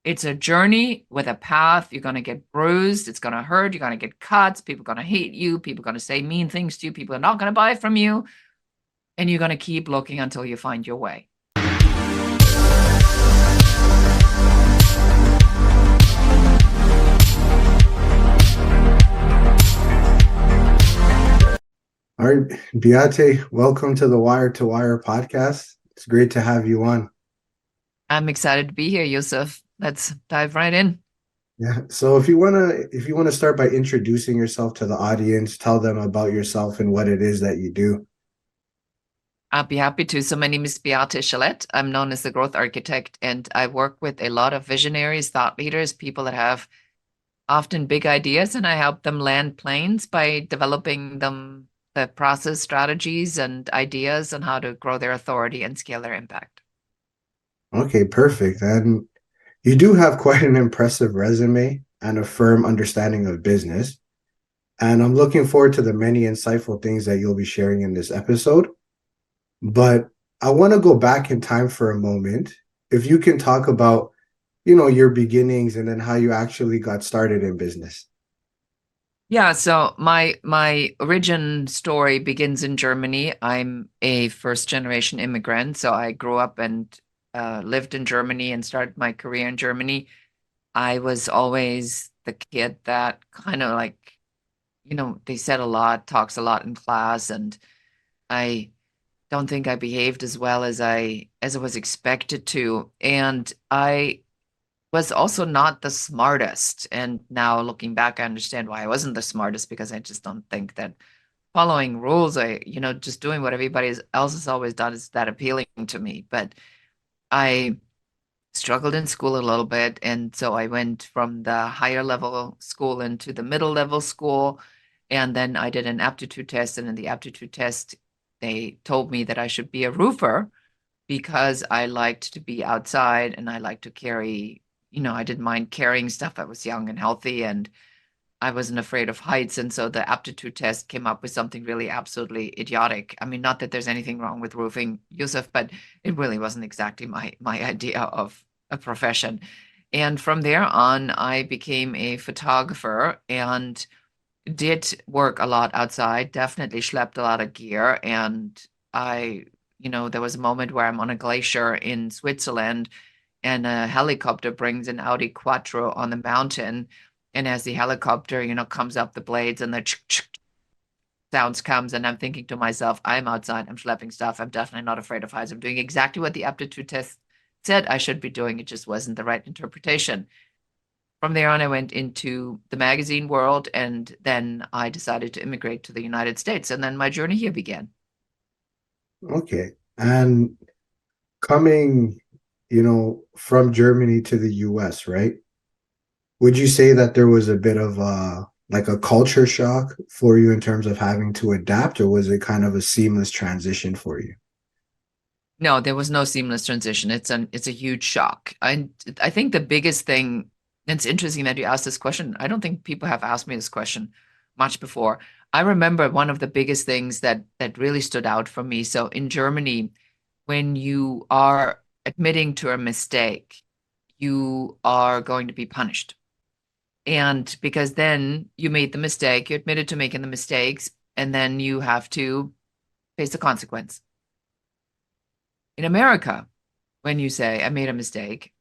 It's a journey with a path. You're going to get bruised. It's going to hurt. You're going to get cuts. People are going to hate you. People are going to say mean things to you. People are not going to buy from you. And you're going to keep looking until you find your way. All right, Beate, welcome to the Wire to Wire podcast. It's great to have you on. I'm excited to be here, Yusuf. Let's dive right in. Yeah. So if you wanna start by introducing yourself to the audience, tell them about yourself and what it is that you do. I'll be happy to. So my name is Beate Chelette. I'm known as the growth architect, and I work with a lot of visionaries, thought leaders, people that have often big ideas, and I help them land planes by developing them the process, strategies, and ideas on how to grow their authority and scale their impact. Okay, perfect. And you do have quite an impressive resume and a firm understanding of business. And I'm looking forward to the many insightful things that you'll be sharing in this episode. But I want to go back in time for a moment. If you can talk about, your beginnings and then how you actually got started in business. Yeah, so my origin story begins in Germany. I'm a first generation immigrant, so I grew up and lived in Germany and started my career in Germany. I was always the kid that kind of like, they said a lot, talks a lot in class, and I don't think I behaved as well as I was expected to. And I was also not the smartest. And now looking back, I understand why I wasn't the smartest because I just don't think that following rules, just doing what everybody else has always done is that appealing to me. But I struggled in school a little bit. And so I went from the higher level school into the middle level school. And then I did an aptitude test. And in the aptitude test, they told me that I should be a roofer because I liked to be outside and I liked to carry, I didn't mind carrying stuff. I was young and healthy and I wasn't afraid of heights. And so the aptitude test came up with something really absolutely idiotic. I mean, not that there's anything wrong with roofing, Yusuf, but it really wasn't exactly my idea of a profession. And from there on, I became a photographer and did work a lot outside, definitely schlepped a lot of gear. And there was a moment where I'm on a glacier in Switzerland and a helicopter brings an Audi Quattro on the mountain. And as the helicopter, comes up the blades and the sounds comes, and I'm thinking to myself, I'm outside, I'm schlepping stuff. I'm definitely not afraid of heights. I'm doing exactly what the aptitude test said I should be doing. It just wasn't the right interpretation. From there on, I went into the magazine world, and then I decided to immigrate to the United States. And then my journey here began. Okay. And coming, from Germany to the US, right? Would you say that there was a bit of like a culture shock for you in terms of having to adapt, or was it kind of a seamless transition for you? No, there was no seamless transition. It's a huge shock. I think the biggest thing, it's interesting that you asked this question. I don't think people have asked me this question much before. I remember one of the biggest things that really stood out for me. So in Germany, when you are admitting to a mistake, you are going to be punished. And because then you made the mistake, you admitted to making the mistakes, and then you have to face the consequence. In America, when you say, I made a mistake,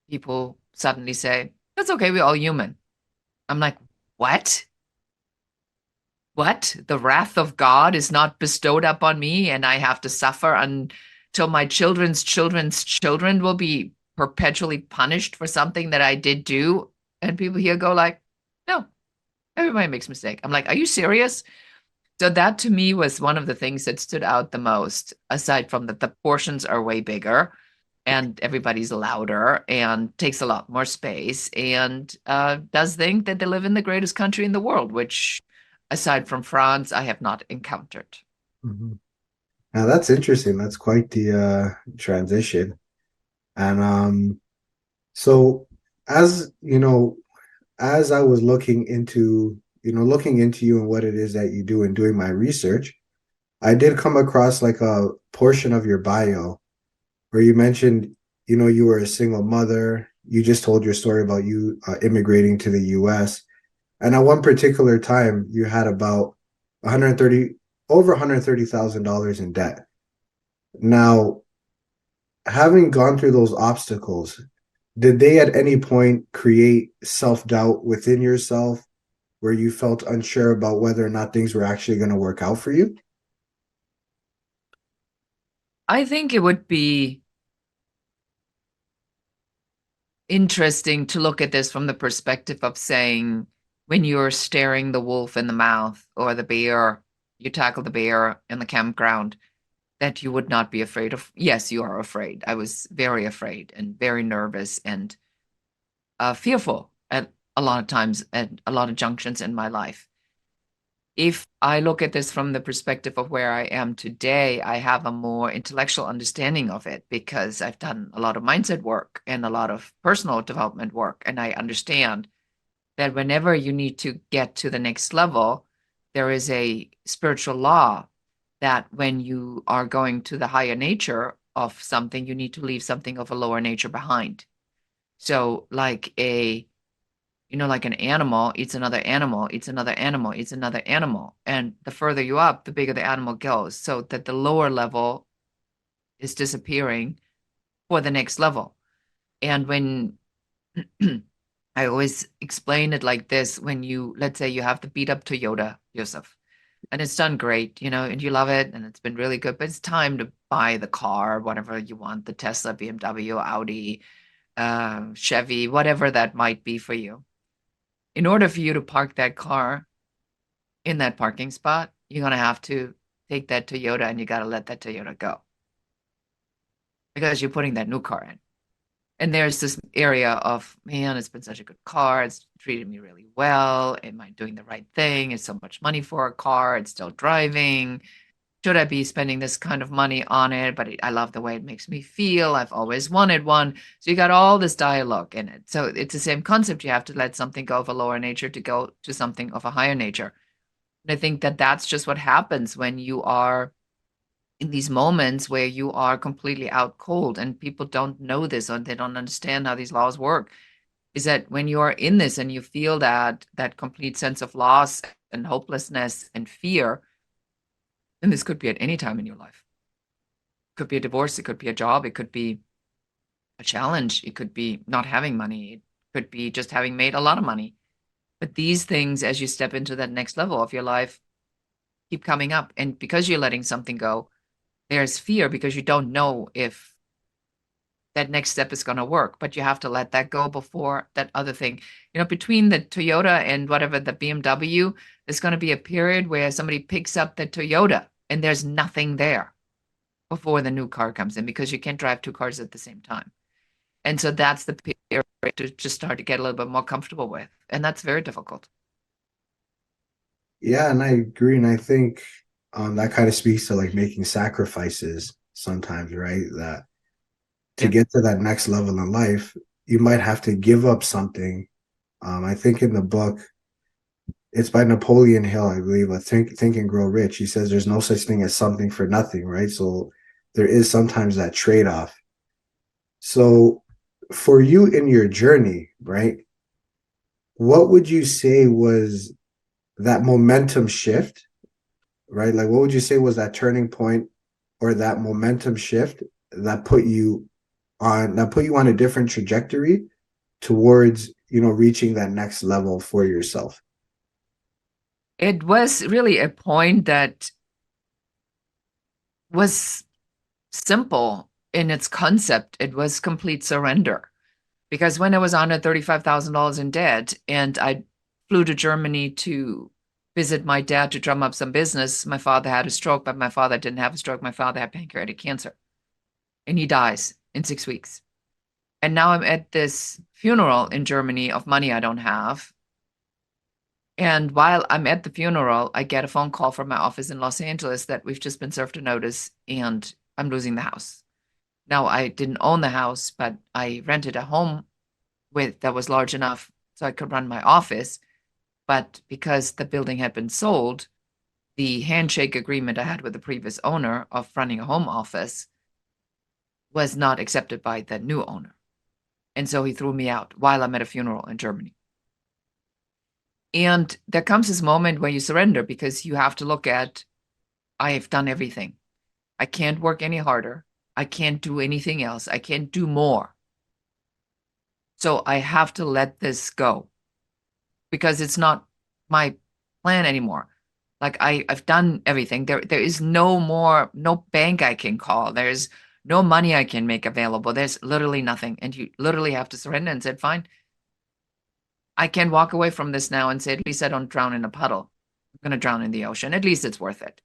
people suddenly say, that's okay, we're all human. I'm like, what? What? The wrath of God is not bestowed upon me, and I have to suffer until my children's children's children will be perpetually punished for something that I did do. And people here go like, no, everybody makes mistake. I'm like, are you serious? So that to me was one of the things that stood out the most, aside from that the portions are way bigger and everybody's louder and takes a lot more space and does think that they live in the greatest country in the world, which aside from France, I have not encountered. Mhm. Now that's interesting. That's quite the transition. And so as as I was looking into you and what it is that you do and doing my research, I did come across like a portion of your bio where you mentioned, you were a single mother, you just told your story about you immigrating to the US. And at one particular time, you had about 130, over $130,000 in debt. Now, having gone through those obstacles, did they at any point create self-doubt within yourself where you felt unsure about whether or not things were actually going to work out for you? I think it would be interesting to look at this from the perspective of saying, when you're staring the wolf in the mouth or the bear, you tackle the bear in the campground, that you would not be afraid of. Yes, you are afraid. I was very afraid and very nervous and fearful at a lot of times at a lot of junctions in my life. If I look at this from the perspective of where I am today, I have a more intellectual understanding of it because I've done a lot of mindset work and a lot of personal development work. And I understand that whenever you need to get to the next level, there is a spiritual law that when you are going to the higher nature of something, you need to leave something of a lower nature behind. So, like an animal eats another animal, eats another animal, eats another animal. And the further you up, the bigger the animal goes. So that the lower level is disappearing for the next level. And when I always explain it like this, when let's say you have the beat up Toyota, Yusuf, and it's done great, and you love it and it's been really good, but it's time to buy the car, whatever you want, the Tesla, BMW, Audi, Chevy, whatever that might be for you. In order for you to park that car in that parking spot, you're going to have to take that Toyota and you got to let that Toyota go because you're putting that new car in. And there's this area of, man, it's been such a good car. It's treated me really well. Am I doing the right thing? It's so much money for a car. It's still driving. Should I be spending this kind of money on it? But I love the way it makes me feel. I've always wanted one. So you got all this dialogue in it. So it's the same concept. You have to let something go of a lower nature to go to something of a higher nature. And I think that that's just what happens when you are in these moments where you are completely out cold and people don't know this or they don't understand how these laws work. Is that when you are in this and you feel that complete sense of loss and hopelessness and fear, and this could be at any time in your life. It could be a divorce, it could be a job, it could be a challenge, it could be not having money, it could be just having made a lot of money. But these things, as you step into that next level of your life, keep coming up. And because you're letting something go, there's fear because you don't know if that next step is going to work, but you have to let that go before that other thing. Between the Toyota and whatever the BMW, there's going to be a period where somebody picks up the Toyota and there's nothing there before the new car comes in because you can't drive two cars at the same time. And so that's the period to just start to get a little bit more comfortable with. And that's very difficult. Yeah, and I agree. And I think that kind of speaks to like making sacrifices sometimes, right? That to Yeah. get to that next level in life, you might have to give up something. I think in the book, it's by Napoleon Hill, I believe, Think and Grow Rich. He says there's no such thing as something for nothing, right? So there is sometimes that trade-off. So for you in your journey, right, what would you say was that momentum shift, right? Like what would you say was that turning point or that momentum shift that put you on a different trajectory towards, reaching that next level for yourself? It was really a point that was simple in its concept. It was complete surrender. Because when I was under $35,000 in debt and I flew to Germany to visit my dad to drum up some business, my father had a stroke, but my father didn't have a stroke. My father had pancreatic cancer and he dies in 6 weeks. And now I'm at this funeral in Germany of money I don't have. And while I'm at the funeral, I get a phone call from my office in Los Angeles that we've just been served a notice and I'm losing the house. Now, I didn't own the house, but I rented a home that was large enough so I could run my office. But because the building had been sold, the handshake agreement I had with the previous owner of running a home office was not accepted by the new owner. And so he threw me out while I'm at a funeral in Germany. And there comes this moment where you surrender because you have to look at, I have done everything. I can't work any harder. I can't do anything else. I can't do more. So I have to let this go because it's not my plan anymore. Like I've done everything. There is no bank I can call. There's no money I can make available. There's literally nothing. And you literally have to surrender and said, fine, I can walk away from this now and say, at least I don't drown in a puddle. I'm going to drown in the ocean. At least it's worth it.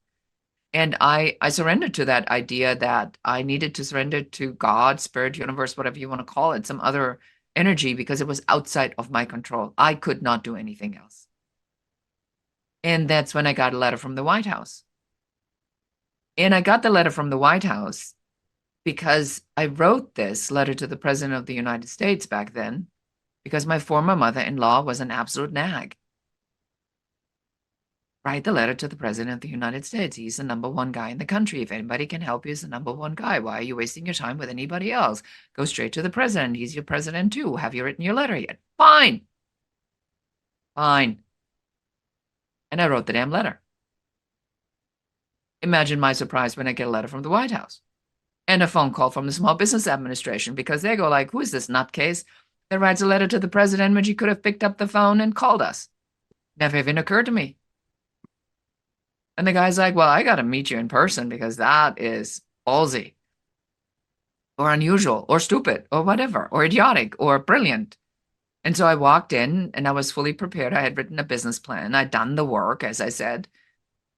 And I surrendered to that idea that I needed to surrender to God, spirit, universe, whatever you want to call it, some other energy, because it was outside of my control. I could not do anything else. And that's when I got a letter from the White House. And I got the letter from the White House because I wrote this letter to the President of the United States back then, because my former mother-in-law was an absolute nag. Write the letter to the President of the United States. He's the number one guy in the country. If anybody can help you, he's the number one guy. Why are you wasting your time with anybody else? Go straight to the president. He's your president too. Have you written your letter yet? Fine. Fine. And I wrote the damn letter. Imagine my surprise when I get a letter from the White House and a phone call from the Small Business Administration, because they go like, who is this nutcase that writes a letter to the president when she could have picked up the phone and called us? Never even occurred to me. And the guy's like, well, I got to meet you in person because that is ballsy or unusual or stupid or whatever, or idiotic or brilliant. And so I walked in and I was fully prepared. I had written a business plan. I'd done the work, as I said.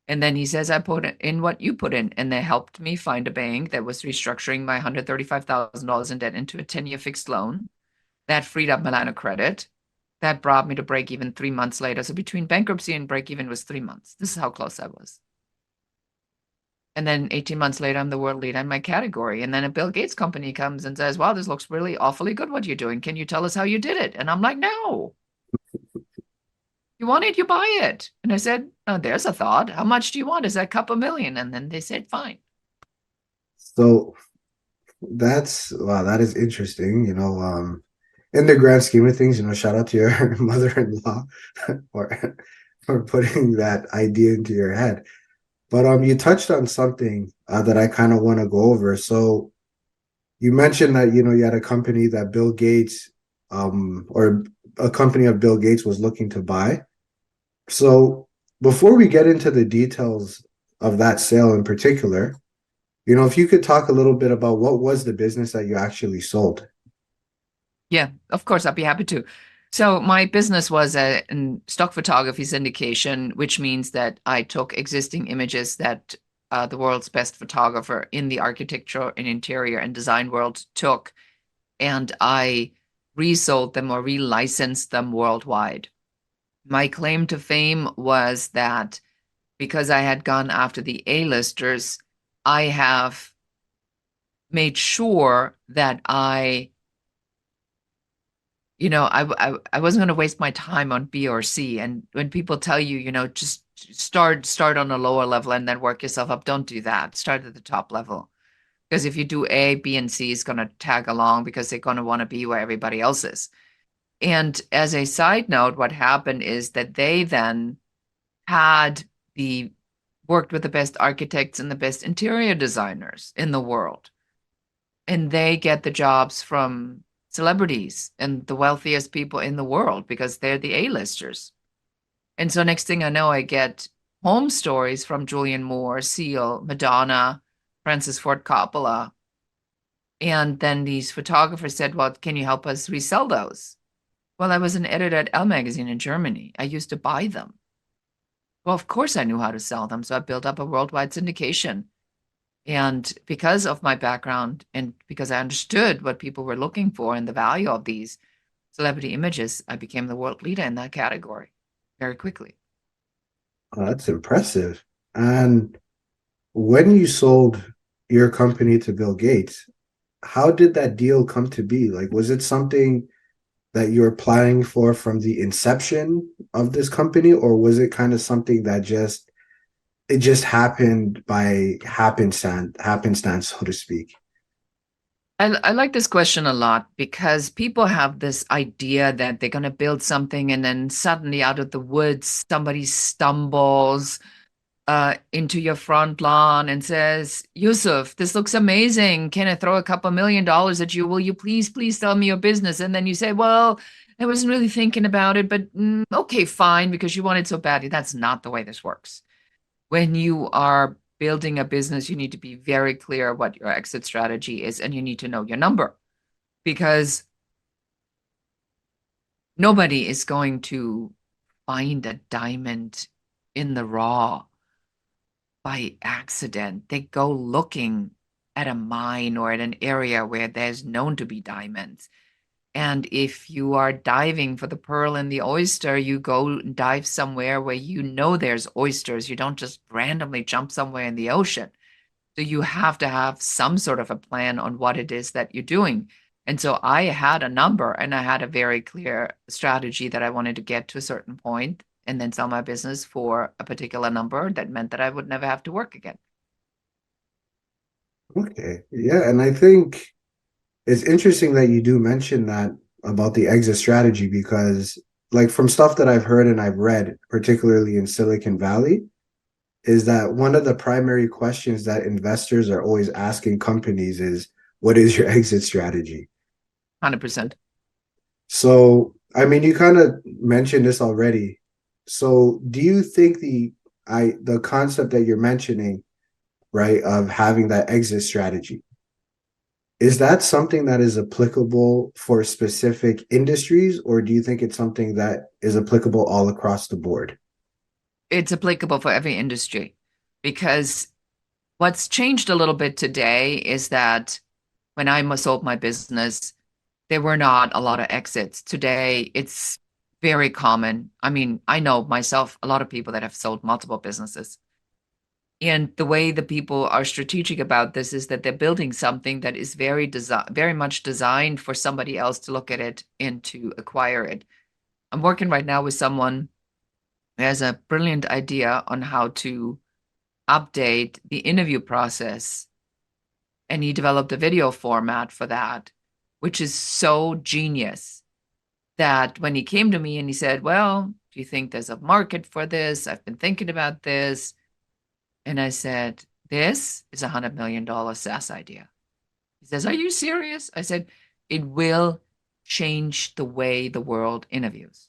And then he says, I put in what you put in. And they helped me find a bank that was restructuring my $135,000 in debt into a 10-year fixed loan. That freed up my line of credit. That brought me to break even 3 months later. So between bankruptcy and break even was 3 months. This is how close I was. And then 18 months later, I'm the world leader in my category. And then a Bill Gates company comes and says, wow, this looks really awfully good what you're doing. Can you tell us how you did it? And I'm like, no. You want it, you buy it. And I said, oh, there's a thought. How much do you want? Is that couple million? And then they said, fine. So wow, that is interesting. In the grand scheme of things, shout out to your mother-in-law for putting that idea into your head. But you touched on something that I kind of want to go over. So you mentioned that you had a company that Bill Gates or a company of Bill Gates was looking to buy. So before we get into the details of that sale in particular, if you could talk a little bit about what was the business that you actually sold. Yeah, of course, I'd be happy to. So my business was a stock photography syndication, which means that I took existing images that the world's best photographer in the architecture and interior and design world took, and I resold them or relicensed them worldwide. My claim to fame was that because I had gone after the A-listers, I have made sure that I wasn't going to waste my time on B or C. And when people tell you, just start on a lower level and then work yourself up, don't do that. Start at the top level. Because if you do A, B, and C is going to tag along because they're going to want to be where everybody else is. And as a side note, what happened is that they then worked with the best architects and the best interior designers in the world. And they get the jobs from celebrities and the wealthiest people in the world because they're the A-listers. And so next thing I know, I get home stories from Julianne Moore, Seal, Madonna, Francis Ford Coppola. And then these photographers said, well, can you help us resell those? Well, I was an editor at Elle magazine in Germany. I used to buy them. Well, of course I knew how to sell them. So I built up a worldwide syndication. And because of my background and because I understood what people were looking for and the value of these celebrity images, I became the world leader in that category very quickly. Oh, that's impressive. And when you sold your company to Bill Gates, how did that deal come to be? Like, was it something that you were planning for from the inception of this company, or was it kind of something that just happened by happenstance, so to speak? I like this question a lot because people have this idea that they're going to build something and then suddenly out of the woods, somebody stumbles into your front lawn and says, Yusuf, this looks amazing. Can I throw a couple $1 million at you? Will you please tell me your business? And then you say, well, I wasn't really thinking about it, but okay, fine, because you want it so badly. That's not the way this works. When you are building a business, you need to be very clear what your exit strategy is, and you need to know your number because nobody is going to find a diamond in the raw by accident. They go looking at a mine or at an area where there's known to be diamonds. And if you are diving for the pearl and the oyster, you go dive somewhere where you know there's oysters. You don't just randomly jump somewhere in the ocean. So you have to have some sort of a plan on what it is that you're doing. And so I had a number and I had a very clear strategy that I wanted to get to a certain point and then sell my business for a particular number that meant that I would never have to work again. Okay. Yeah, and I think it's interesting that you do mention that about the exit strategy because like from stuff that I've heard and I've read, particularly in Silicon Valley, is that one of the primary questions that investors are always asking companies is, what is your exit strategy? 100%. So, I mean, you kind of mentioned this already. So, do you think the concept that you're mentioning, right, of having that exit strategy, is that something that is applicable for specific industries, or do you think it's something that is applicable all across the board? It's applicable for every industry because what's changed a little bit today is that when I sold my business, there were not a lot of exits. Today, it's very common. I mean, I know myself, a lot of people that have sold multiple businesses. And the way the people are strategic about this is that they're building something that is very much designed for somebody else to look at it and to acquire it. I'm working right now with someone who has a brilliant idea on how to update the interview process. And he developed a video format for that, which is so genius that when he came to me and he said, well, do you think there's a market for this? I've been thinking about this. And I said, this is $100 million SaaS idea. He says, are you serious? I said, it will change the way the world interviews.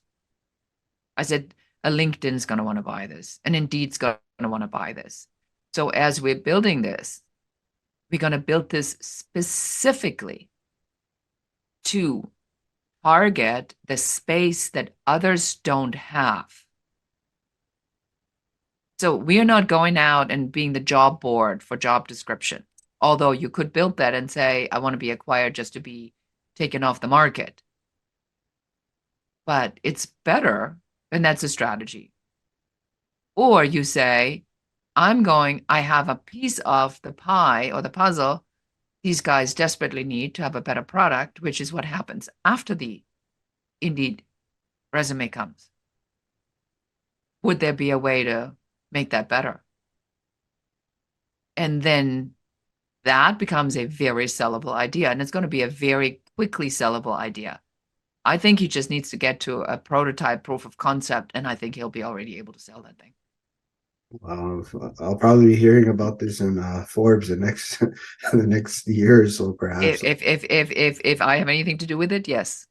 I said, a LinkedIn's going to want to buy this, and Indeed's going to want to buy this. So as we're building this, we're going to build this specifically to target the space that others don't have. So we are not going out and being the job board for job description. Although you could build that and say, I want to be acquired just to be taken off the market. But it's better, and that's a strategy. Or you say, I have a piece of the pie or the puzzle these guys desperately need to have a better product, which is what happens after the Indeed resume comes. Would there be a way to make that better? And then that becomes a very sellable idea, and it's going to be a very quickly sellable idea. I think he just needs to get to a prototype proof of concept, and I think he'll be already able to sell that thing. I'll probably be hearing about this in Forbes the next year or so, perhaps. If I have anything to do with it, yes.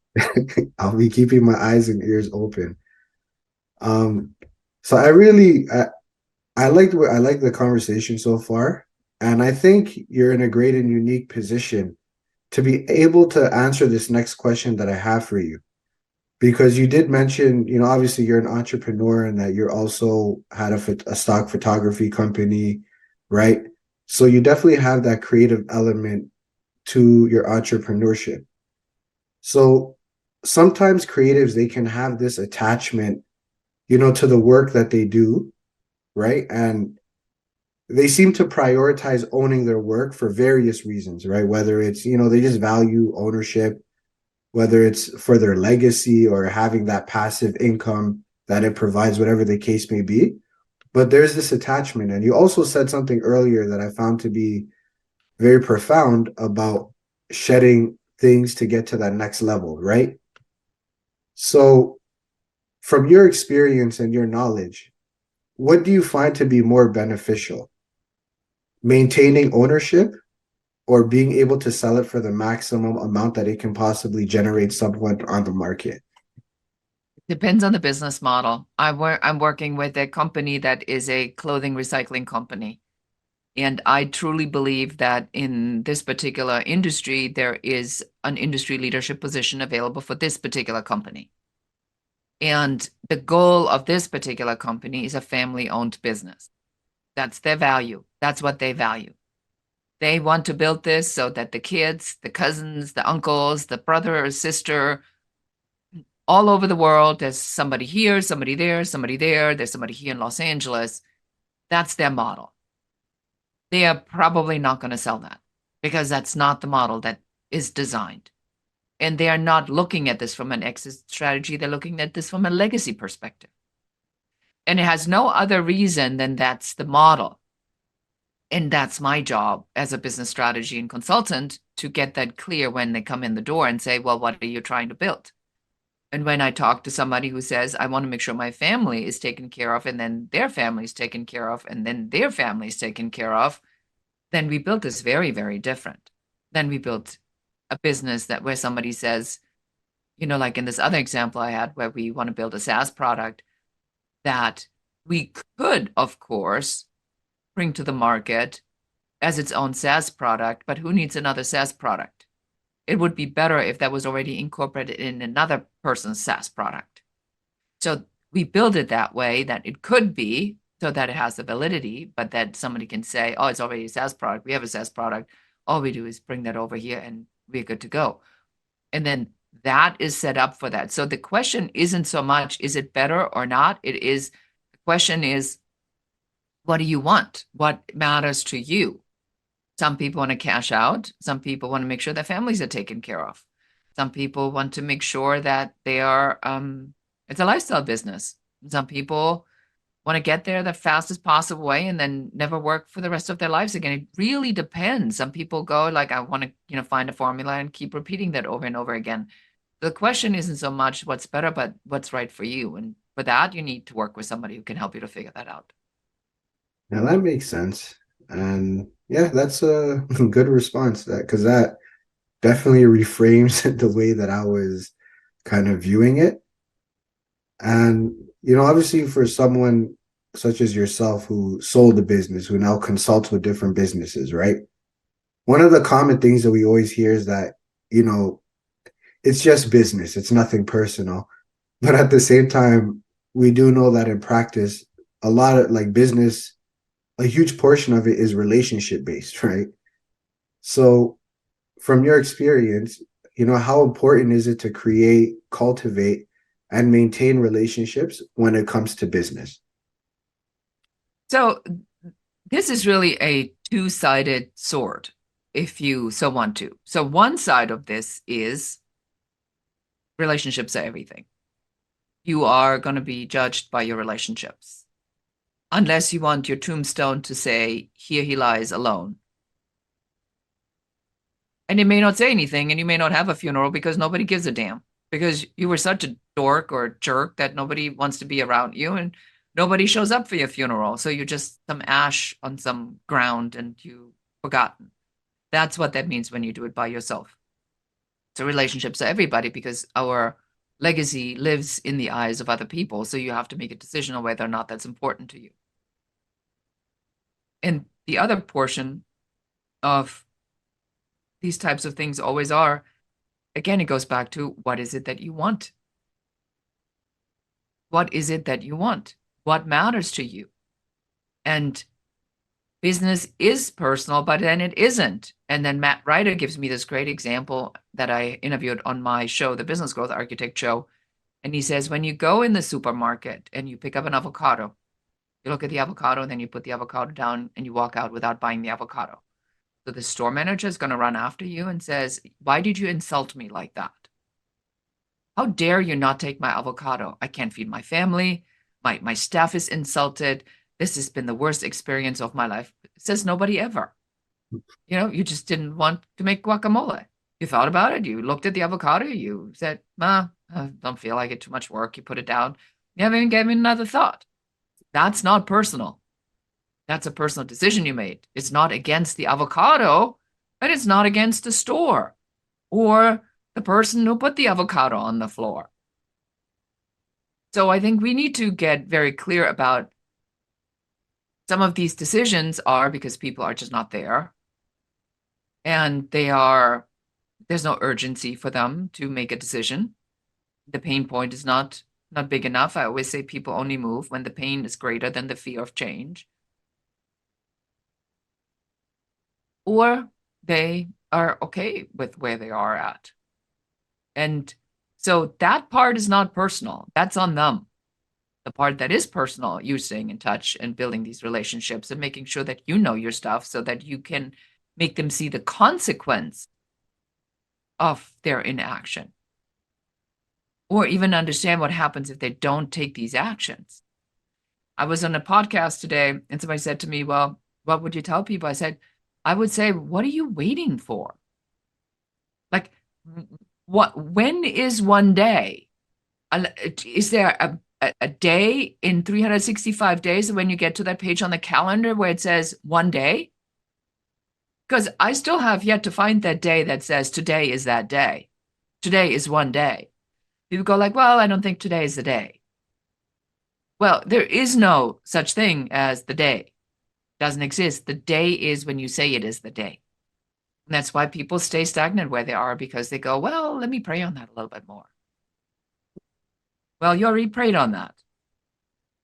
I'll be keeping my eyes and ears open. So I like the conversation so far, and I think you're in a great and unique position to be able to answer this next question that I have for you. Because you did mention, obviously you're an entrepreneur and that you're also had a stock photography company, right? So you definitely have that creative element to your entrepreneurship. So sometimes creatives, they can have this attachment, to the work that they do, right? And they seem to prioritize owning their work for various reasons, right? Whether it's, they just value ownership, whether it's for their legacy or having that passive income that it provides, whatever the case may be. But there's this attachment. And you also said something earlier that I found to be very profound about shedding things to get to that next level, right? So, from your experience and your knowledge, what do you find to be more beneficial? Maintaining ownership or being able to sell it for the maximum amount that it can possibly generate somewhat on the market? Depends on the business model. I'm working with a company that is a clothing recycling company. And I truly believe that in this particular industry, there is an industry leadership position available for this particular company. And the goal of this particular company is a family-owned business. That's their value. That's what they value. They want to build this so that the kids, the cousins, the uncles, the brother or sister, all over the world, there's somebody here, somebody there, somebody there, there's somebody here in Los Angeles. That's their model. They are probably not going to sell that because that's not the model that is designed. And they are not looking at this from an exit strategy. They're looking at this from a legacy perspective. And it has no other reason than that's the model. And that's my job as a business strategy and consultant to get that clear when they come in the door and say, well, what are you trying to build? And when I talk to somebody who says, I want to make sure my family is taken care of, and then their family is taken care of, and then their family is taken care of, then we built this very, very different. Then we built a business that where somebody says, like in this other example I had where we want to build a SaaS product that we could, of course, bring to the market as its own SaaS product, but who needs another SaaS product? It would be better if that was already incorporated in another person's SaaS product. So we build it that way that it could be so that it has the validity, but that somebody can say, oh, it's already a SaaS product. We have a SaaS product. All we do is bring that over here and we're good to go. And then that is set up for that. So the question isn't so much, is it better or not? The question is, what do you want? What matters to you? Some people want to cash out. Some people want to make sure their families are taken care of. Some people want to make sure that they are, it's a lifestyle business. Some people want to get there the fastest possible way and then never work for the rest of their lives again. It really depends. Some people go like, I want to, find a formula and keep repeating that over and over again. The question isn't so much what's better, but what's right for you. And for that, you need to work with somebody who can help you to figure that out. Now that makes sense. And yeah, that's a good response to that because that definitely reframes the way that I was kind of viewing it. And, obviously for someone such as yourself who sold a business, who now consults with different businesses, right? One of the common things that we always hear is that, it's just business, it's nothing personal. But at the same time, we do know that in practice, a lot of like business, a huge portion of it is relationship based, right? So, from your experience, how important is it to create, cultivate, and maintain relationships when it comes to business? So this is really a two-sided sword, if you so want to. So one side of this is relationships are everything. You are going to be judged by your relationships. Unless you want your tombstone to say, here he lies alone. And it may not say anything, and you may not have a funeral because nobody gives a damn. Because you were such a dork or jerk that nobody wants to be around you, and nobody shows up for your funeral. So you're just some ash on some ground and you forgotten. That's what that means when you do it by yourself. So relationships are everybody because our legacy lives in the eyes of other people. So you have to make a decision on whether or not that's important to you. And the other portion of these types of things always are, again, it goes back to what is it that you want? What is it that you want? What matters to you? And business is personal, but then it isn't. And then Matt Ryder gives me this great example that I interviewed on my show, the Business Growth Architect Show. And he says, when you go in the supermarket and you pick up an avocado, you look at the avocado and then you put the avocado down and you walk out without buying the avocado. So the store manager is going to run after you and says, why did you insult me like that? How dare you not take my avocado? I can't feed my family. My staff is insulted. This has been the worst experience of my life. It says nobody ever. You just didn't want to make guacamole. You thought about it. You looked at the avocado. You said, I don't feel like it, too much work. You put it down. You haven't even given it another thought. That's not personal. That's a personal decision you made. It's not against the avocado, and it's not against the store or the person who put the avocado on the floor. So I think we need to get very clear about some of these decisions are because people are just not there. And there's no urgency for them to make a decision. The pain point is not big enough. I always say people only move when the pain is greater than the fear of change. Or they are okay with where they are at. And so that part is not personal. That's on them. The part that is personal, you staying in touch and building these relationships and making sure that you know your stuff so that you can make them see the consequence of their inaction. Or even understand what happens if they don't take these actions. I was on a podcast today and somebody said to me, well, what would you tell people? I said, I would say, what are you waiting for? Like, when is one day? Is there a day in 365 days when you get to that page on the calendar where it says one day? Because I still have yet to find that day that says today is that day. Today is one day. People go like, well, I don't think today is the day. Well, there is no such thing as the day. It doesn't exist. The day is when you say it is the day. And that's why people stay stagnant where they are, because they go, well, let me pray on that a little bit more. Well, you already prayed on that.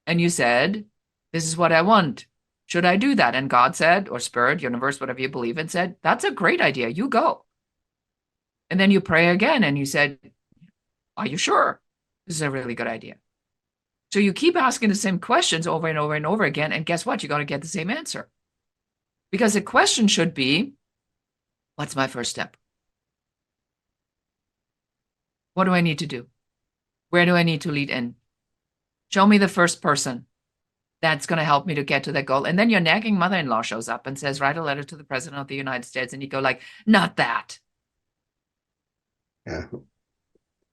And you said, this is what I want. Should I do that? And God said, or Spirit, universe, whatever you believe in, said, that's a great idea. You go. And then you pray again and you said, are you sure? This is a really good idea. So you keep asking the same questions over and over and over again. And guess what? You're going to get the same answer. Because the question should be, what's my first step? What do I need to do? Where do I need to lead in? Show me the first person that's going to help me to get to that goal. And then your nagging mother-in-law shows up and says, write a letter to the president of the United States. And you go like, not that. Yeah.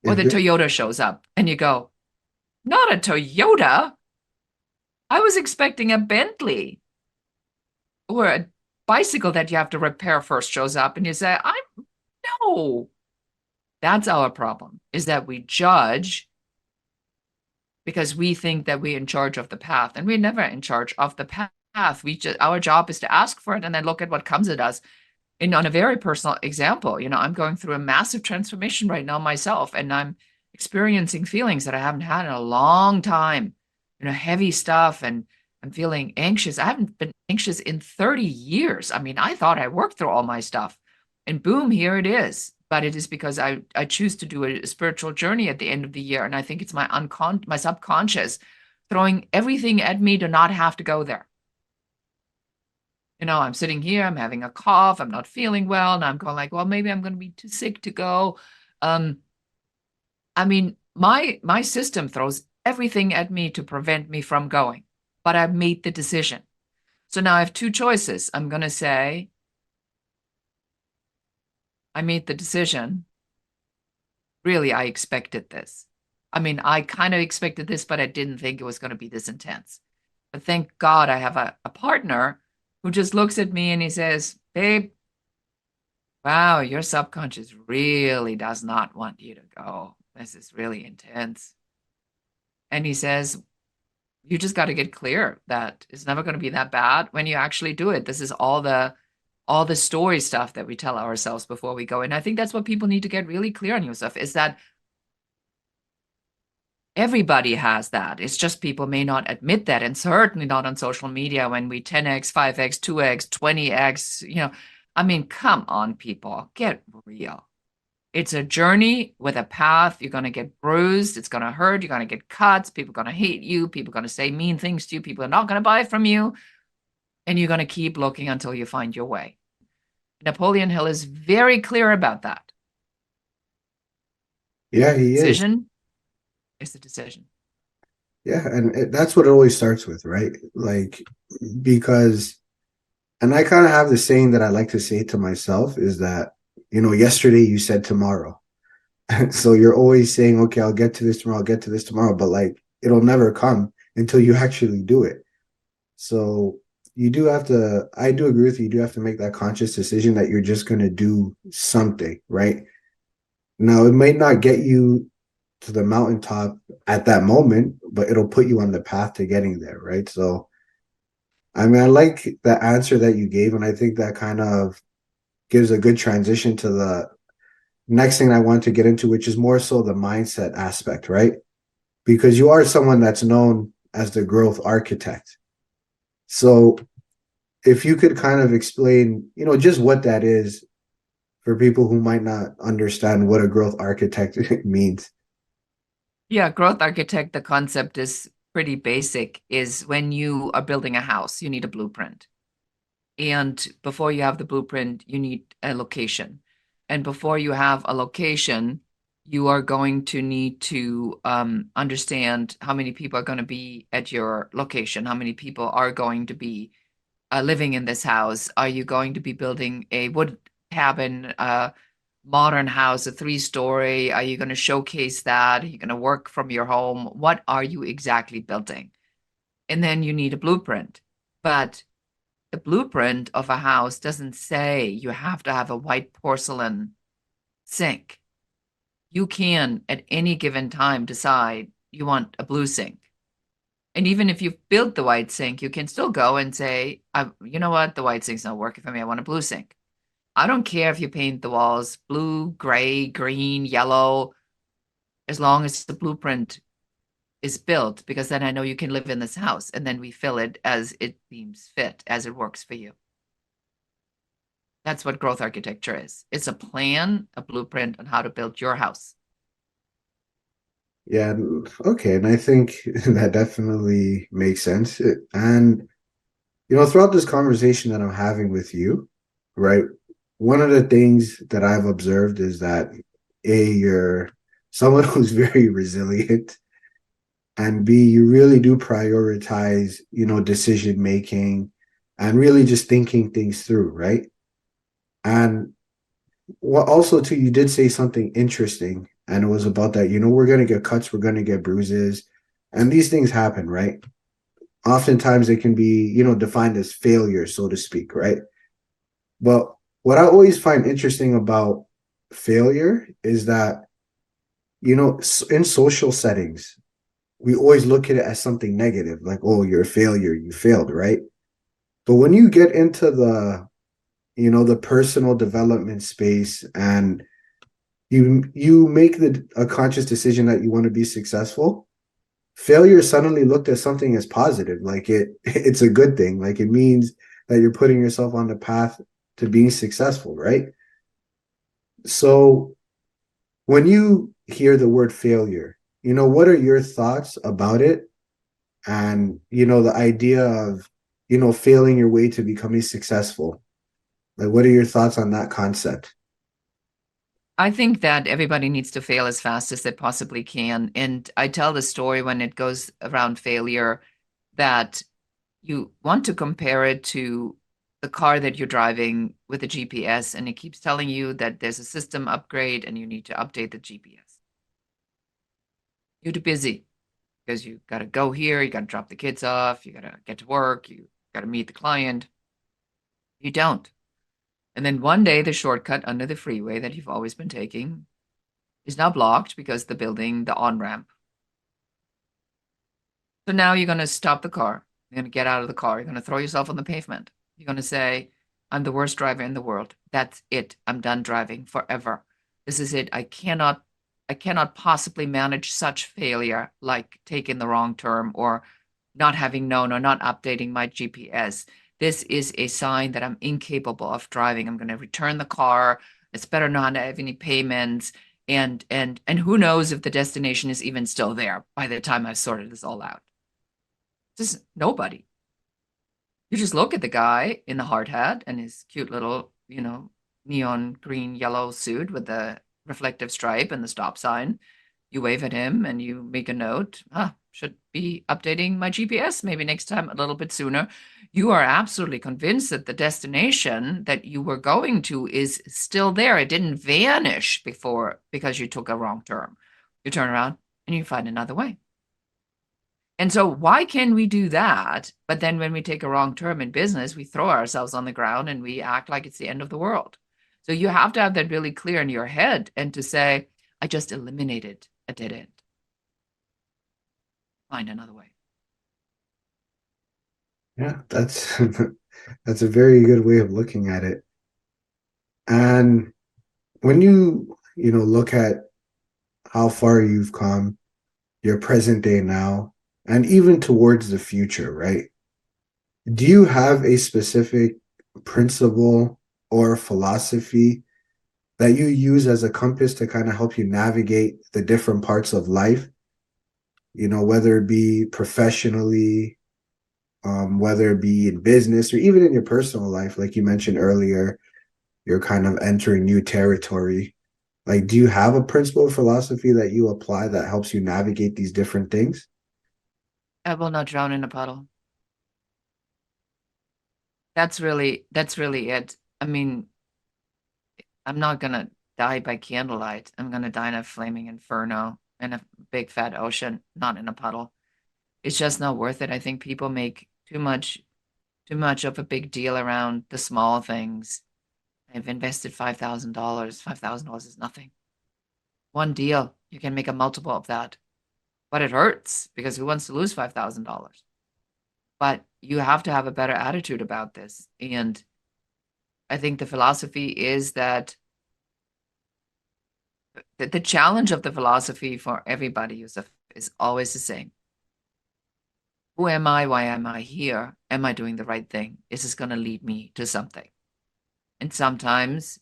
Or the Toyota shows up and you go, not a Toyota. I was expecting a Bentley. Or a bicycle that you have to repair first shows up and you say, no. That's our problem, is that we judge because we think that we're in charge of the path, and we're never in charge of the path. Our job is to ask for it and then look at what comes at us. And on a very personal example, I'm going through a massive transformation right now myself, and I'm experiencing feelings that I haven't had in a long time, heavy stuff, and I'm feeling anxious. I haven't been anxious in 30 years. I mean, I thought I worked through all my stuff, and boom, here it is. But it is because I choose to do a spiritual journey at the end of the year. And I think it's my subconscious throwing everything at me to not have to go there. I'm sitting here, I'm having a cough, I'm not feeling well. And I'm going like, well, maybe I'm going to be too sick to go. I mean, my system throws everything at me to prevent me from going. But I've made the decision. So now I have two choices. I'm going to say, I made the decision. Really, I expected this. I mean, I kind of expected this, but I didn't think it was going to be this intense. But thank God I have a partner who just looks at me and he says, babe, wow, your subconscious really does not want you to go. This is really intense. And he says, you just got to get clear that it's never going to be that bad when you actually do it. This is all the story stuff that we tell ourselves before we go. And I think that's what people need to get really clear on, Yusuf, is that everybody has that. It's just people may not admit that, and certainly not on social media when we 10x, 5x, 2x, 20x, I mean, come on, people, get real. It's a journey with a path. You're going to get bruised. It's going to hurt. You're going to get cuts. People are going to hate you. People are going to say mean things to you. People are not going to buy from you. And you're going to keep looking until you find your way. Napoleon Hill is very clear about that. Yeah, he Decision is the decision. Yeah, and that's what it always starts with, right? Like, because, and I kind of have the saying that I like to say to myself is that yesterday you said tomorrow. So you're always saying, okay, I'll get to this tomorrow, I'll get to this tomorrow, but like it'll never come until you actually do it. So you do have to, I do agree with you, you do have to make that conscious decision that you're just going to do something, right? Now, it might not get you to the mountaintop at that moment, but it'll put you on the path to getting there, right? So, I mean, I like the answer that you gave, and I think that kind of gives a good transition to the next thing I want to get into, which is more so the mindset aspect, right? Because you are someone that's known as the growth architect. So, if you could kind of explain, just what that is for people who might not understand what a growth architect means. Yeah, growth architect, the concept is pretty basic, is when you are building a house, you need a blueprint. And before you have the blueprint, you need a location. And before you have a location, you are going to need to understand how many people are going to be at your location, how many people are going to be living in this house. Are you going to be building a wood cabin, a modern house, a 3-story? Are you going to showcase that? Are you going to work from your home? What are you exactly building? And then you need a blueprint. But the blueprint of a house doesn't say you have to have a white porcelain sink. You can, at any given time, decide you want a blue sink. And even if you've built the white sink, you can still go and say, you know what, the white sink's not working for me. I want a blue sink. I don't care if you paint the walls blue, gray, green, yellow, as long as the blueprint is built, because then I know you can live in this house, and then we fill it as it seems fit, as it works for you. That's what growth architecture is. It's a plan, a blueprint on how to build your house. Yeah, okay, and I think that definitely makes sense. And throughout this conversation that I'm having with you, right, one of the things that I've observed is that you're someone who's very resilient, and B, you really do prioritize, decision making and really just thinking things through, right? And what also too, you did say something interesting, and it was about that, we're gonna get cuts, we're gonna get bruises, and these things happen, right? Oftentimes they can be, defined as failure, so to speak, right? But what I always find interesting about failure is that, in social settings, we always look at it as something negative, like, oh, you're a failure, you failed, right? But when you get into the personal development space, and you make a conscious decision that you want to be successful, failure suddenly looked at something as positive, like it's a good thing, like it means that you're putting yourself on the path to being successful, right? So when you hear the word failure, what are your thoughts about it? And the idea of failing your way to becoming successful, like what are your thoughts on that concept? I think that everybody needs to fail as fast as they possibly can. And I tell the story when it goes around failure that you want to compare it to the car that you're driving with a GPS, and it keeps telling you that there's a system upgrade and you need to update the GPS. You're too busy because you got to go here, you got to drop the kids off, you got to get to work, you got to meet the client. You don't. And then one day, the shortcut under the freeway that you've always been taking is now blocked because the building, the on-ramp. So now you're going to stop the car. You're going to get out of the car. You're going to throw yourself on the pavement. You're going to say, I'm the worst driver in the world. That's it. I'm done driving forever. This is it. I cannot possibly manage such failure like taking the wrong turn or not having known or not updating my GPS. This is a sign that I'm incapable of driving. I'm going to return the car. It's better not to have any payments. And who knows if the destination is even still there by the time I've sorted this all out. Just nobody. You just look at the guy in the hard hat and his cute little, neon green yellow suit with the reflective stripe and the stop sign. You wave at him and you make a note. Should be updating my GPS maybe next time a little bit sooner. You are absolutely convinced that the destination that you were going to is still there. It didn't vanish before because you took a wrong turn. You turn around and you find another way. And so, why can we do that? But then, when we take a wrong turn in business, we throw ourselves on the ground and we act like it's the end of the world. So, you have to have that really clear in your head and to say, I just eliminated a dead end. Find another way. Yeah, that's that's a very good way of looking at it. And when you look at how far you've come, your present day now, and even towards the future, right? Do you have a specific principle or philosophy that you use as a compass to kind of help you navigate the different parts of life? Whether it be professionally, whether it be in business or even in your personal life, like you mentioned earlier, you're kind of entering new territory. Like, do you have a principle or philosophy that you apply that helps you navigate these different things? I will not drown in a puddle. That's really it. I mean, I'm not gonna die by candlelight. I'm gonna die in a flaming inferno in a big fat ocean, not in a puddle. It's just not worth it. I think people make too much of a big deal around the small things. I've invested $5,000. $5,000 is nothing. One deal, you can make a multiple of that. But it hurts because who wants to lose $5,000? But you have to have a better attitude about this. And I think the philosophy is that the challenge of the philosophy for everybody, Yusuf, is always the same. Who am I? Why am I here? Am I doing the right thing? Is this going to lead me to something? And sometimes,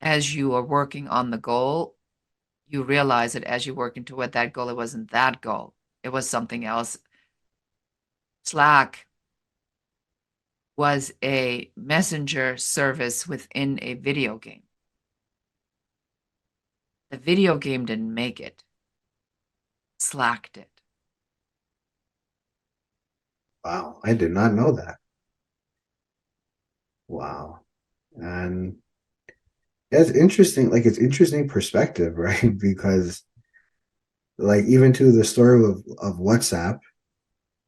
as you are working on the goal, you realize that as you're working toward that goal, it wasn't that goal, it was something else. Slack was a messenger service within a video game. The video game didn't make it, Slack did. Wow, I did not know that. Wow. And it's interesting, like it's interesting perspective, right? Because like even to the story of WhatsApp,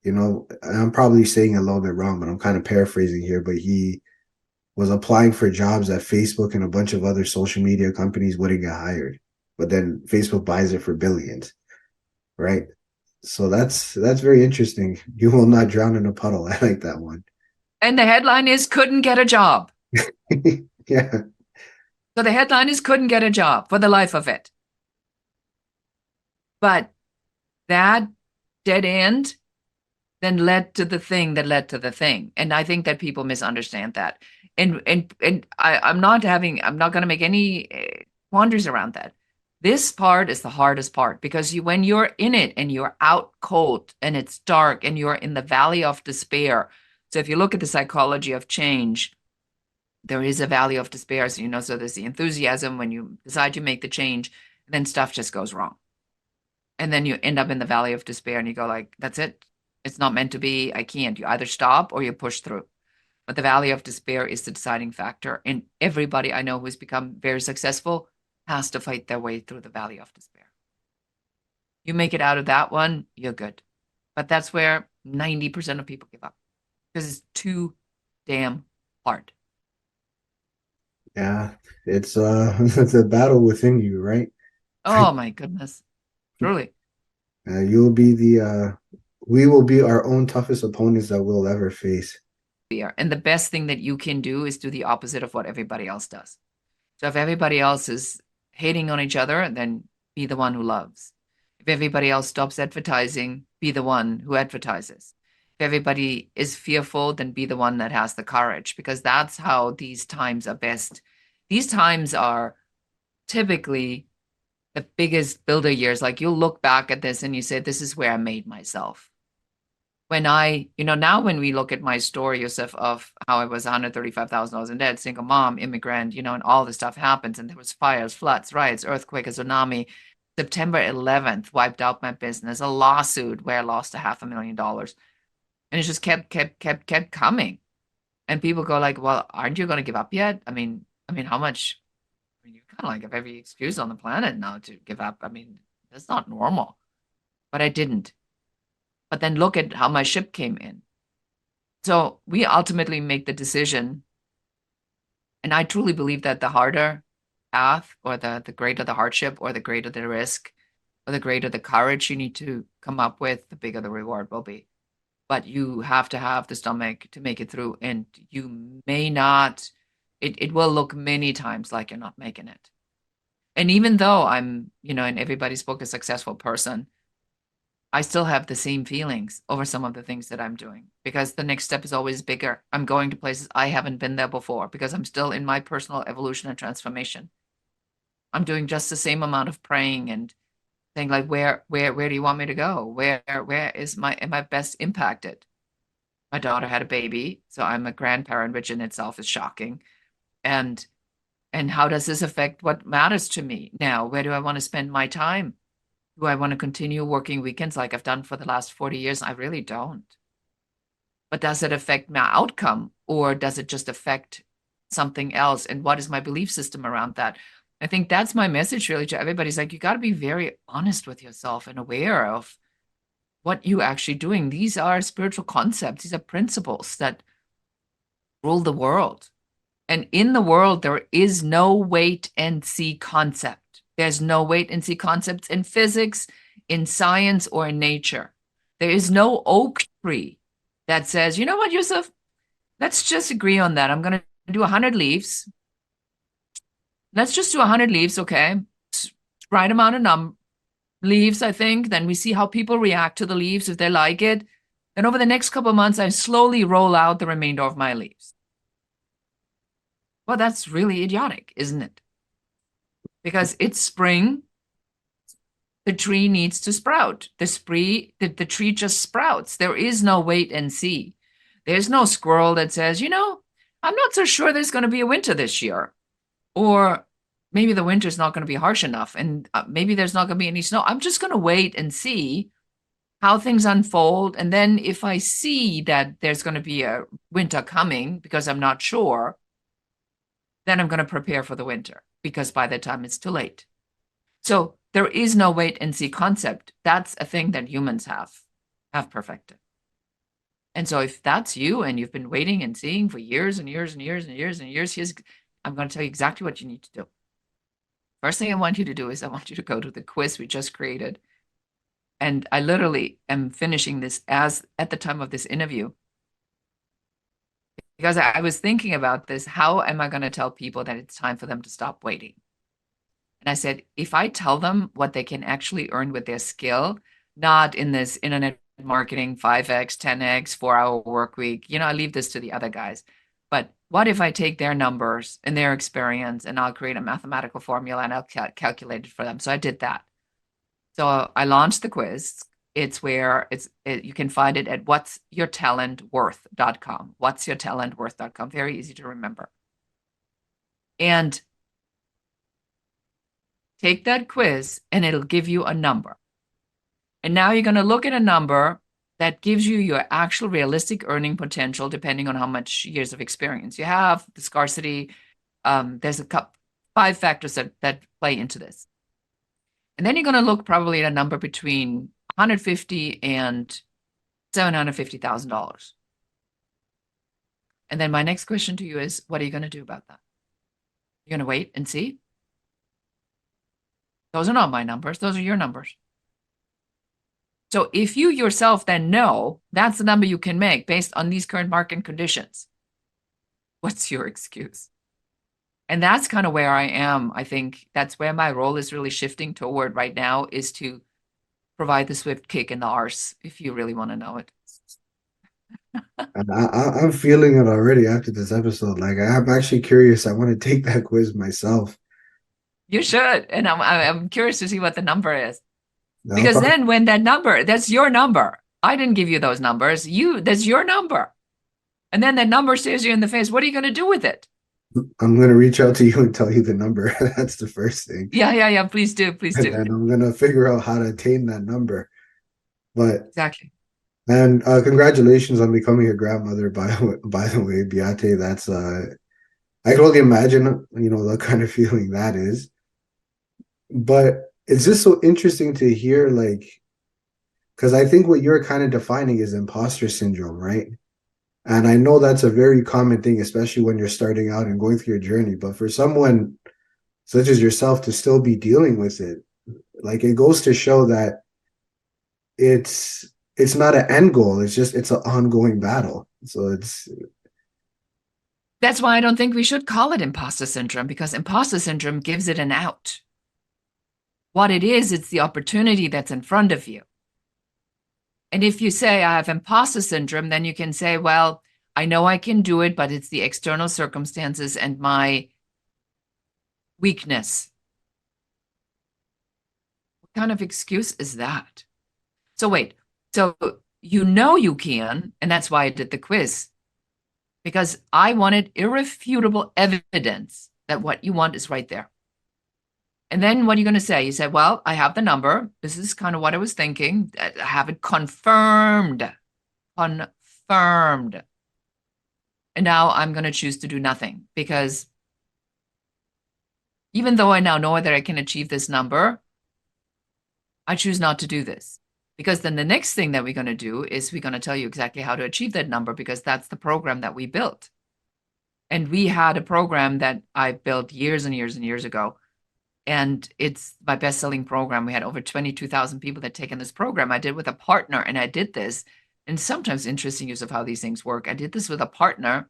I'm probably saying it a little bit wrong, but I'm kind of paraphrasing here, but he was applying for jobs at Facebook and a bunch of other social media companies wouldn't get hired. But then Facebook buys it for billions, right? So that's very interesting. You will not drown in a puddle. I like that one. And the headline is couldn't get a job. Yeah. So the headline is couldn't get a job for the life of it. But that dead end then led to the thing that led to the thing. And I think that people misunderstand that. I'm not going to make any quandaries around that. This part is the hardest part because when you're in it and you're out cold and it's dark and you're in the valley of despair. So if you look at the psychology of change, there is a valley of despair. So there's the enthusiasm when you decide you make the change, and then stuff just goes wrong. And then you end up in the valley of despair and you go like, that's it. It's not meant to be. I can't. You either stop or you push through. But the valley of despair is the deciding factor. And everybody I know who's become very successful has to fight their way through the valley of despair. You make it out of that one, you're good. But that's where 90% of people give up because it's too damn hard. Yeah. It's it's a battle within you, right? Oh my goodness. Truly. You'll be the we will be our own toughest opponents that we'll ever face. Fear. And the best thing that you can do is do the opposite of what everybody else does. So if everybody else is hating on each other, then be the one who loves. If everybody else stops advertising, be the one who advertises. If everybody is fearful, then be the one that has the courage, because that's how these times are best. These times are typically the biggest builder years. Like you'll look back at this and you say, this is where I made myself. Now when we look at my story, Yusuf, of how I was $135,000 in debt, single mom, immigrant, and all this stuff happens, and there was fires, floods, riots, earthquake, a tsunami. September 11th wiped out my business, a lawsuit where I lost $500,000. And it just kept coming. And people go like, well, aren't you going to give up yet? How much? I mean, you kind of like have every excuse on the planet now to give up. I mean, that's not normal. But I didn't. But then look at how my ship came in. So we ultimately make the decision. And I truly believe that the harder path, or the greater the hardship, or the greater the risk, or the greater the courage you need to come up with, the bigger the reward will be. But you have to have the stomach to make it through. And you may not, it will look many times like you're not making it. And even though I'm, in everybody's book, a successful person, I still have the same feelings over some of the things that I'm doing, because the next step is always bigger. I'm going to places I haven't been there before, because I'm still in my personal evolution and transformation. I'm doing just the same amount of praying and saying like, where do you want me to go? Where am I best impacted? My daughter had a baby, so I'm a grandparent, which in itself is shocking. And how does this affect what matters to me now? Where do I want to spend my time? Do I want to continue working weekends like I've done for the last 40 years? I really don't. But does it affect my outcome, or does it just affect something else? And what is my belief system around that? I think that's my message really to everybody. Is like, you got to be very honest with yourself and aware of what you actually doing. These are spiritual concepts. These are principles that rule the world. And in the world, there is no wait and see concept. There's no wait and see concepts in physics, in science, or in nature. There is no oak tree that says, you know what, Yusuf, let's just agree on that. I'm going to do 100 leaves. Let's just do 100 leaves, okay? Right amount of leaves, I think. Then we see how people react to the leaves, if they like it. Then over the next couple of months, I slowly roll out the remainder of my leaves. Well, that's really idiotic, isn't it? Because it's spring, the tree needs to sprout. The tree just sprouts. There is no wait and see. There's no squirrel that says, I'm not so sure there's going to be a winter this year. Or maybe the winter's not going to be harsh enough, and maybe there's not going to be any snow. I'm just going to wait and see how things unfold. And then if I see that there's going to be a winter coming because I'm not sure, then I'm going to prepare for the winter, because by that time it's too late. So there is no wait and see concept. That's a thing that humans have perfected. And so if that's you and you've been waiting and seeing for years and years and years and years and years, I'm going to tell you exactly what you need to do. First thing I want you to do is I want you to go to the quiz we just created. And I literally am finishing this at the time of this interview, because I was thinking about this. How am I going to tell people that it's time for them to stop waiting? And I said, if I tell them what they can actually earn with their skill, not in this internet marketing 5x, 10x, 4-hour work week, I leave this to the other guys. But what if I take their numbers and their experience, and I'll create a mathematical formula and I'll calculate it for them? So I did that. So I launched the quiz. It's where you can find it at whatsyourtalentworth.com. Whatsyourtalentworth.com. Very easy to remember. And take that quiz and it'll give you a number. And now you're going to look at a number that gives you your actual realistic earning potential, depending on how much years of experience you have, the scarcity. There's 5 factors that play into this. And then you're going to look probably at a number between $150,000 and $750,000. And then my next question to you is, what are you going to do about that? You're going to wait and see? Those are not my numbers. Those are your numbers. So if you yourself then know that's the number you can make based on these current market conditions, what's your excuse? And that's kind of where I am. I think that's where my role is really shifting toward right now, is to provide the swift kick in the arse, if you really want to know it. And I'm feeling it already after this episode. Like, I'm actually curious. I want to take that quiz myself. You should. And I'm curious to see what the number is. No, Because then when that's your number. I didn't give you those numbers. That's your number. And then that number stares you in the face. What are you going to do with it? I'm gonna reach out to you and tell you the number. That's the first thing. Yeah. Please do. Please And do. then I'm gonna figure out how to attain that number. But Exactly. and congratulations on becoming a grandmother by the way, Beate. That's I can only imagine, the kind of feeling that is. But it's just so interesting to hear, like, because I think what you're kind of defining is imposter syndrome, right? And I know that's a very common thing, especially when you're starting out and going through your journey. But for someone such as yourself to still be dealing with it, like it goes to show that it's not an end goal. It's an ongoing battle. So it's That's why I don't think we should call it imposter syndrome, because imposter syndrome gives it an out. What it is, it's the opportunity that's in front of you. And if you say, I have imposter syndrome, then you can say, well, I know I can do it, but it's the external circumstances and my weakness. What kind of excuse is that? So wait, so you know you can, and that's why I did the quiz, because I wanted irrefutable evidence that what you want is right there. And then what are you going to say? You said, well, I have the number. This is kind of what I was thinking. I have it confirmed. Confirmed. And now I'm going to choose to do nothing, because even though I now know that I can achieve this number, I choose not to do this. Because then the next thing that we're going to do is we're going to tell you exactly how to achieve that number, because that's the program that we built. And we had a program that I built years and years and years ago. And it's my best-selling program. We had over 22,000 people that taken this program. I did with a partner, and I did this. And sometimes interesting use of how these things work. I did this with a partner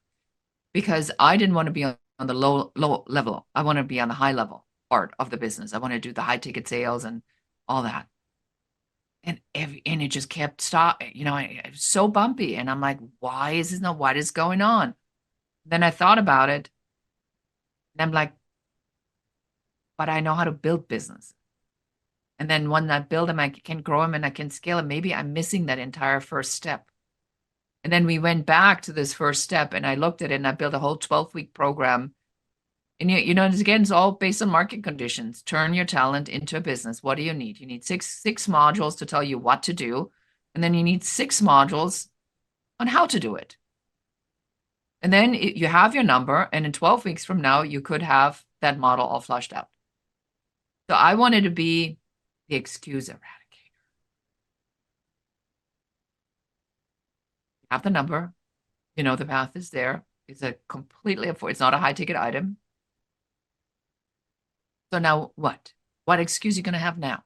because I didn't want to be on the low level. I want to be on the high level part of the business. I want to do the high ticket sales and all that. And it just kept it was so bumpy. And I'm like, why is this not what is going on? Then I thought about it, and I'm like, but I know how to build business. And then when I build them, I can grow them and I can scale them. Maybe I'm missing that entire first step. And then we went back to this first step, and I looked at it, and I built a whole 12-week program. And again, it's all based on market conditions. Turn your talent into a business. What do you need? You need six modules to tell you what to do. And then you need 6 modules on how to do it. And then you have your number, and in 12 weeks from now, you could have that model all flushed out. So I wanted to be the excuse eradicator. You have the number, the path is there. It's it's not a high ticket item. So now what? What excuse are you going to have now?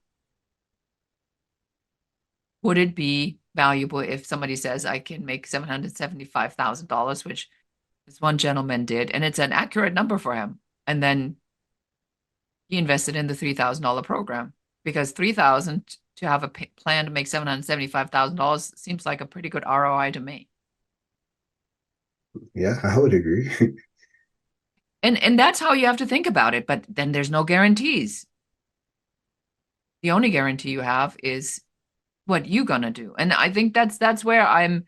Would it be valuable if somebody says, I can make $775,000, which this one gentleman did, and it's an accurate number for him. And then he invested in the $3,000 program, because $3,000 to have a plan to make $775,000 seems like a pretty good ROI to me. Yeah, I would agree. And that's how you have to think about it. But then there's no guarantees. The only guarantee you have is what you're gonna do. And I think that's where I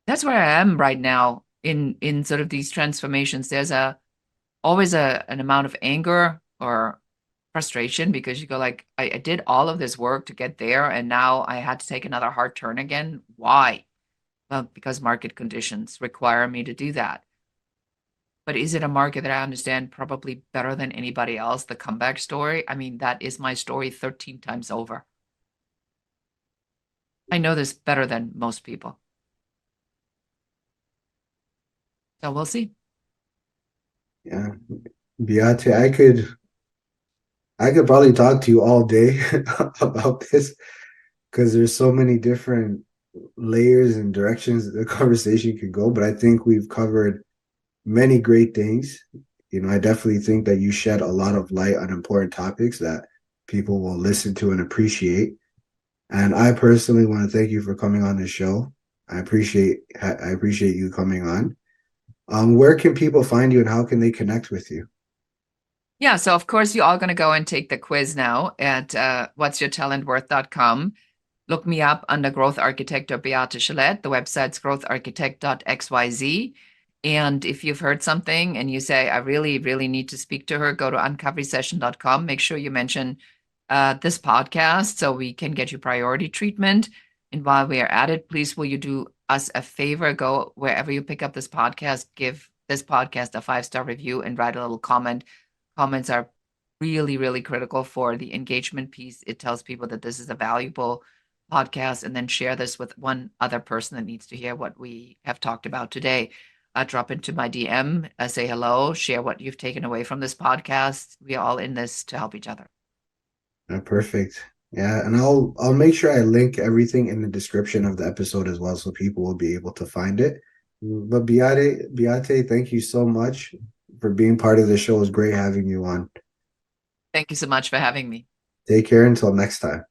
am right now in sort of these transformations. There's always an amount of anger or frustration, because you go like, I did all of this work to get there, and now I had to take another hard turn again. Why? Well, because market conditions require me to do that. But is it a market that I understand probably better than anybody else? The comeback story. I mean, that is my story 13 times over. I know this better than most people. So we'll see. Yeah. Beate, I could probably talk to you all day about this, because there's so many different layers and directions the conversation could go. But I think we've covered many great things. I definitely think that you shed a lot of light on important topics that people will listen to and appreciate. And I personally want to thank you for coming on the show. I appreciate you coming on. Where can people find you, and how can they connect with you? Yeah, so of course you're all going to go and take the quiz now at whatsyourtalentworth.com. Look me up under Growth Architect or Beate Chelette. The website's growtharchitect.xyz. And if you've heard something and you say, I really, really need to speak to her, go to uncoverysession.com. Make sure you mention this podcast so we can get you priority treatment. And while we are at it, please, will you do us a favor? Go wherever you pick up this podcast, give this podcast a 5-star review and write a little comment. Comments are really, really critical for the engagement piece. It tells people that this is a valuable podcast, and then share this with one other person that needs to hear what we have talked about today. Drop into my DM, say hello, share what you've taken away from this podcast. We are all in this to help each other. Perfect. Yeah, and I'll make sure I link everything in the description of the episode as well, so people will be able to find it. But Beate, thank you so much for being part of the show. It was great having you on. Thank you so much for having me. Take care until next time.